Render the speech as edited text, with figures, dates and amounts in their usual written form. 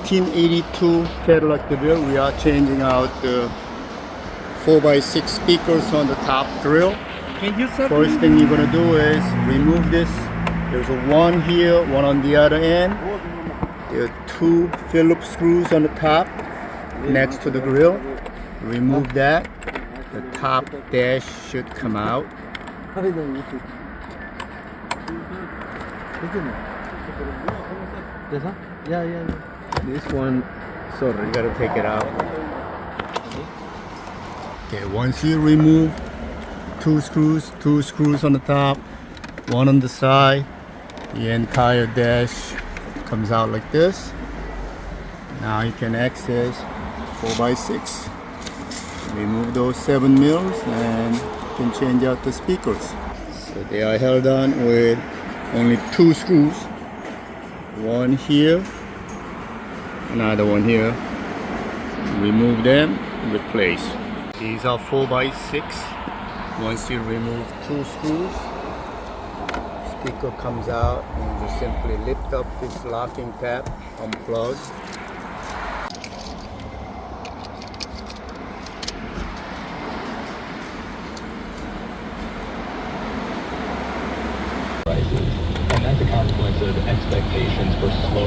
1982 Cadillac Deville. We are changing out the 4x6 speakers on the top grill. First thing you're gonna do is remove this. There's a one here, one on the other end. There are two Phillips screws on the top next to the grill. Remove that. The top dash should come out. This one, sorry, you gotta take it out. Okay, once you remove two screws on the top, one on the side, the entire dash comes out like this. Now you can access 4x6. Remove those 7 mils and you can change out the speakers. So they are held on with only two screws. One here, another one here. Remove them, replace. These are 4x6. Once you remove two screws, speaker comes out and you simply lift up this locking tab, unplug. And that's a consequence of expectations for slow